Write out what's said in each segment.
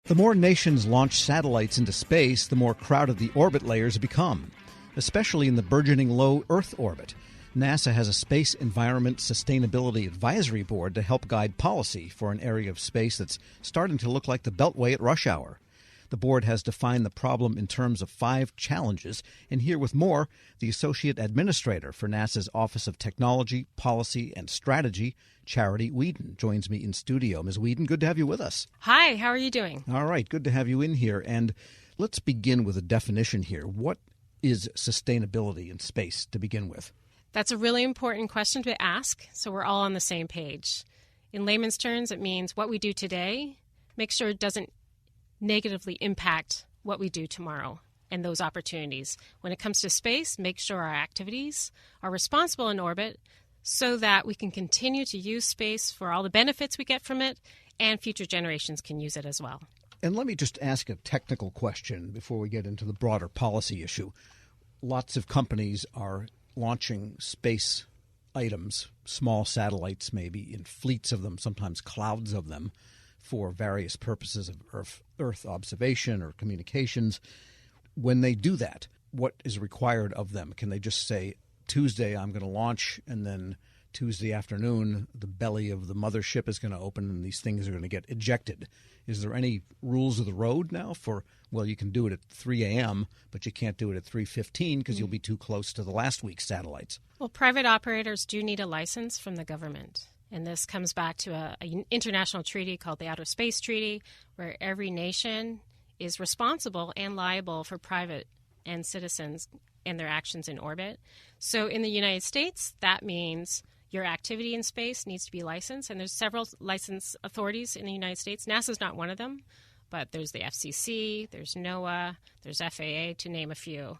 The more nations launch satellites into space, the more crowded the orbit layers become, especially in the burgeoning low Earth orbit. NASA has a Space Environment Sustainability Advisory Board to help guide policy for an area of space that's starting to look like the Beltway at rush hour. The board has defined the problem in terms of 5 challenges, and here with more, the Associate Administrator for NASA's Office of Technology, Policy, and Strategy, Charity Weeden, joins me in studio. Ms. Weeden, good to have you with us. Hi, how are you doing? All right, good to have you in here. And let's begin with a definition here. What is sustainability in space to begin with? That's a really important question to ask, so we're all on the same page. In layman's terms, it means what we do today, make sure it doesn't negatively impact what we do tomorrow and those opportunities. When it comes to space, make sure our activities are responsible in orbit so that we can continue to use space for all the benefits we get from it and future generations can use it as well. And let me just ask a technical question before we get into the broader policy issue. Lots of companies are launching space items, small satellites maybe, in fleets of them, sometimes clouds of them, for various purposes of Earth observation or communications. When they do that, what is required of them? Can they just say, Tuesday I'm going to launch, and then Tuesday afternoon the belly of the mothership is going to open and these things are going to get ejected? Is there any rules of the road now for, well, you can do it at 3 a.m., but you can't do it at 3:15 because you'll be too close to the last week's satellites? Well, private operators do need a license from the government. And this comes back to an international treaty called the Outer Space Treaty, where every nation is responsible and liable for private and citizens and their actions in orbit. So in the United States, that means your activity in space needs to be licensed. And there's several license authorities in the United States. NASA's not one of them, but there's the FCC, there's NOAA, there's FAA, to name a few.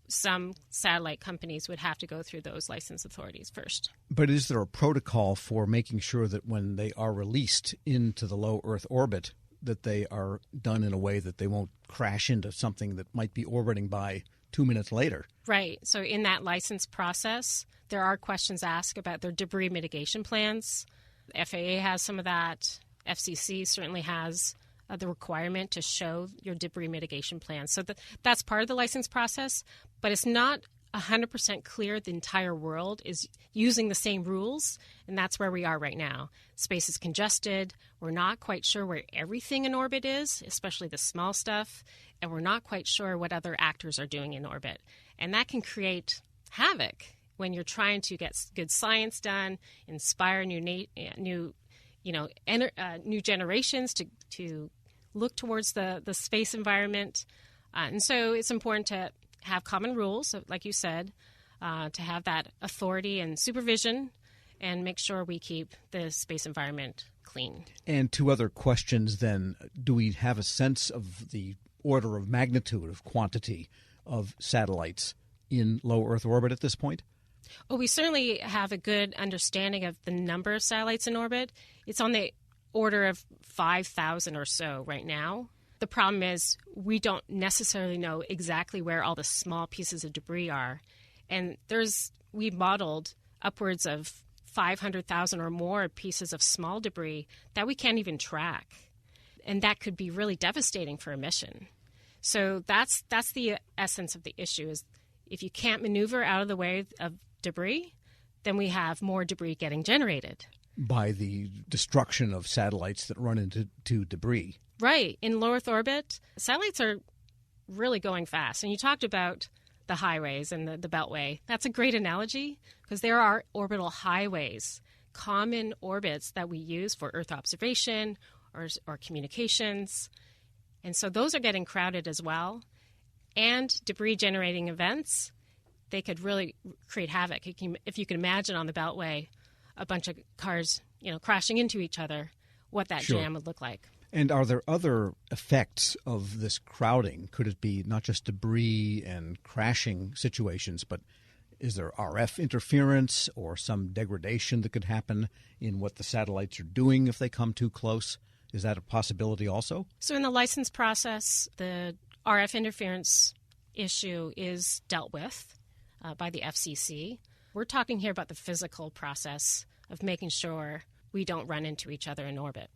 Some satellite companies would have to go through those license authorities first. But is there a protocol for making sure that when they are released into the low Earth orbit, that they are done in a way that they won't crash into something that might be orbiting by 2 minutes later? Right. So in that license process, there are questions asked about their debris mitigation plans. The FAA has some of that. FCC certainly has the requirement to show your debris mitigation plan. So that's part of the license process, but it's not 100% clear the entire world is using the same rules, and that's where we are right now. Space is congested. We're not quite sure where everything in orbit is, especially the small stuff, and we're not quite sure what other actors are doing in orbit. And that can create havoc when you're trying to get good science done, inspire new generations to look towards the space environment. And so it's important to have common rules, like you said, to have that authority and supervision and make sure we keep the space environment clean. And 2 other questions then. Do we have a sense of the order of magnitude of quantity of satellites in low Earth orbit at this point? Well, we certainly have a good understanding of the number of satellites in orbit. It's on the order of 5,000 or so right now. The problem is we don't necessarily know exactly where all the small pieces of debris are. And we've modeled upwards of 500,000 or more pieces of small debris that we can't even track. And that could be really devastating for a mission. So that's the essence of the issue, is if you can't maneuver out of the way of debris, then we have more debris getting generated. By the destruction of satellites that run into debris. Right. In low Earth orbit, satellites are really going fast. And you talked about the highways and the Beltway. That's a great analogy because there are orbital highways, common orbits that we use for Earth observation or communications. And so those are getting crowded as well. And debris-generating events, they could really create havoc. If you can imagine on the Beltway, a bunch of cars, crashing into each other, what that Sure. jam would look like. And are there other effects of this crowding? Could it be not just debris and crashing situations, but is there RF interference or some degradation that could happen in what the satellites are doing if they come too close? Is that a possibility also? So in the license process, the RF interference issue is dealt with by the FCC. We're talking here about the physical process of making sure we don't run into each other in orbit.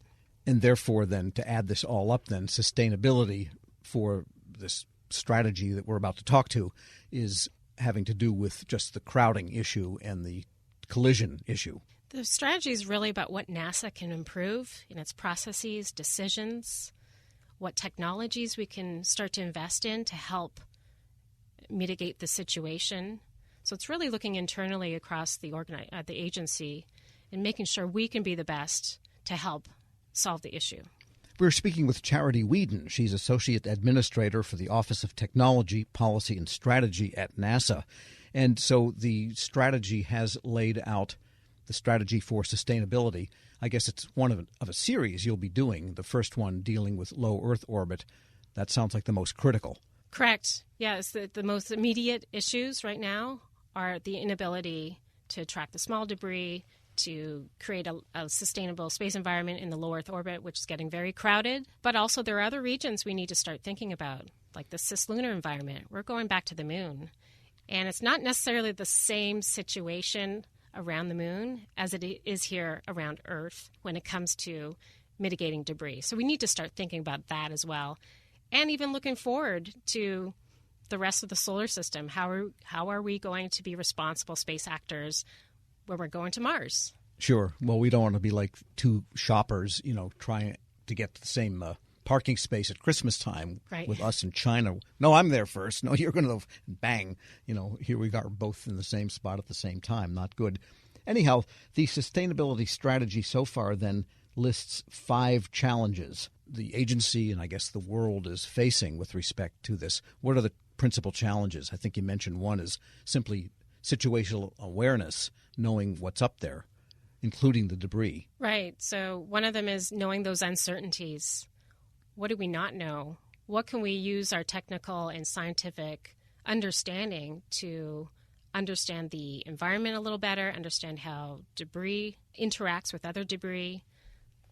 And therefore, then, to add this all up, then, sustainability for this strategy that we're about to talk to is having to do with just the crowding issue and the collision issue. The strategy is really about what NASA can improve in its processes, decisions, what technologies we can start to invest in to help mitigate the situation. So it's really looking internally across the agency and making sure we can be the best to help solve the issue. We're speaking with Charity Weeden. She's Associate Administrator for the Office of Technology, Policy, and Strategy at NASA. And so the strategy has laid out the strategy for sustainability. I guess it's one of a series you'll be doing. The first one dealing with low Earth orbit. That sounds like the most critical. Correct. Yes, the most immediate issues right now are the inability to track the small debris, to create a sustainable space environment in the low Earth orbit, which is getting very crowded. But also there are other regions we need to start thinking about, like the cislunar environment. We're going back to the moon. And it's not necessarily the same situation around the moon as it is here around Earth when it comes to mitigating debris. So we need to start thinking about that as well. And even looking forward to the rest of the solar system. How are we going to be responsible space actors when we're going to Mars? Sure. Well, we don't want to be like two shoppers, trying to get the same parking space at Christmas time with us in China. No, I'm there first. No, you're going to bang. Here we are both in the same spot at the same time. Not good. Anyhow, the sustainability strategy so far then lists 5 challenges the agency and I guess the world is facing with respect to this. What are the principal challenges? I think you mentioned one is simply situational awareness, knowing what's up there, including the debris. Right. So one of them is knowing those uncertainties. What do we not know? What can we use our technical and scientific understanding to understand the environment a little better, understand how debris interacts with other debris?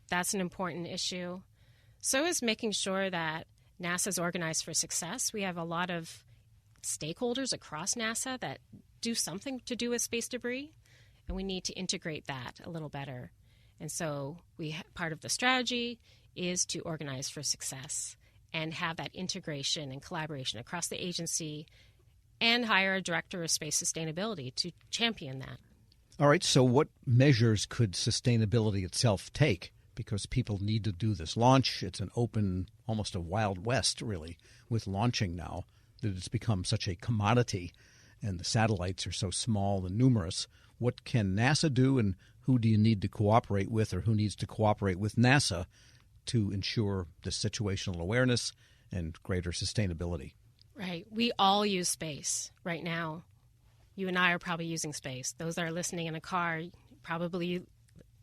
That's an important issue. So is making sure that NASA is organized for success. We have a lot of stakeholders across NASA that do something to do with space debris, and we need to integrate that a little better. And so part of the strategy is to organize for success and have that integration and collaboration across the agency and hire a director of space sustainability to champion that. All right, so what measures could sustainability itself take? Because people need to do this launch. It's an open, almost a Wild West, really, with launching now, that it's become such a commodity and the satellites are so small and numerous. What can NASA do, and who do you need to cooperate with, or who needs to cooperate with NASA to ensure the situational awareness and greater sustainability? Right. We all use space right now. You and I are probably using space. Those that are listening in a car probably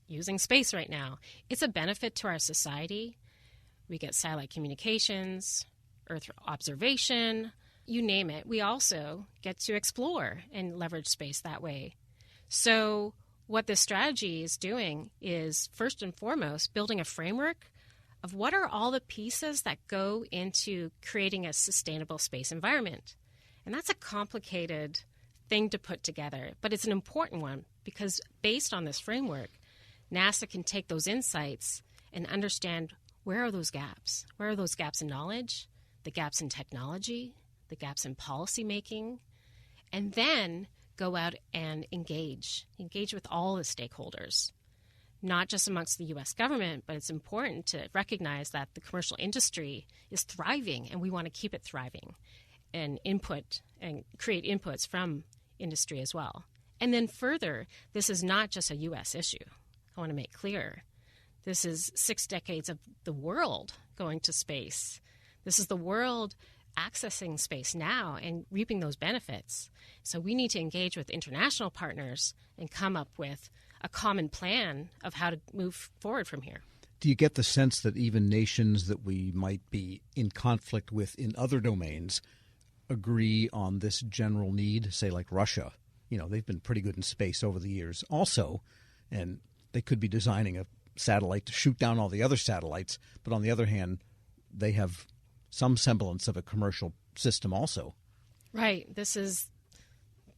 using space right now. It's a benefit to our society. We get satellite communications, Earth observation, you name it. We also get to explore and leverage space that way. So what this strategy is doing is, first and foremost, building a framework of what are all the pieces that go into creating a sustainable space environment. And that's a complicated thing to put together, but it's an important one because based on this framework, NASA can take those insights and understand where are those gaps? Where are those gaps in knowledge, the gaps in technology, the gaps in policy making, and then go out and engage with all the stakeholders, not just amongst the U.S. government, but it's important to recognize that the commercial industry is thriving and we want to keep it thriving and input and create inputs from industry as well. And then further, this is not just a U.S. issue. I want to make clear. This is 6 decades of the world going to space. This is the world accessing space now and reaping those benefits. So we need to engage with international partners and come up with a common plan of how to move forward from here. Do you get the sense that even nations that we might be in conflict with in other domains agree on this general need, say like Russia? They've been pretty good in space over the years also, and they could be designing a satellite to shoot down all the other satellites, but on the other hand, they have some semblance of a commercial system also. Right. This is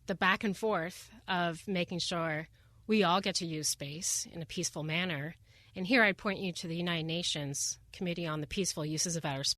the back and forth of making sure we all get to use space in a peaceful manner And here I'd point you to the United Nations Committee on the Peaceful Uses of Outer Space.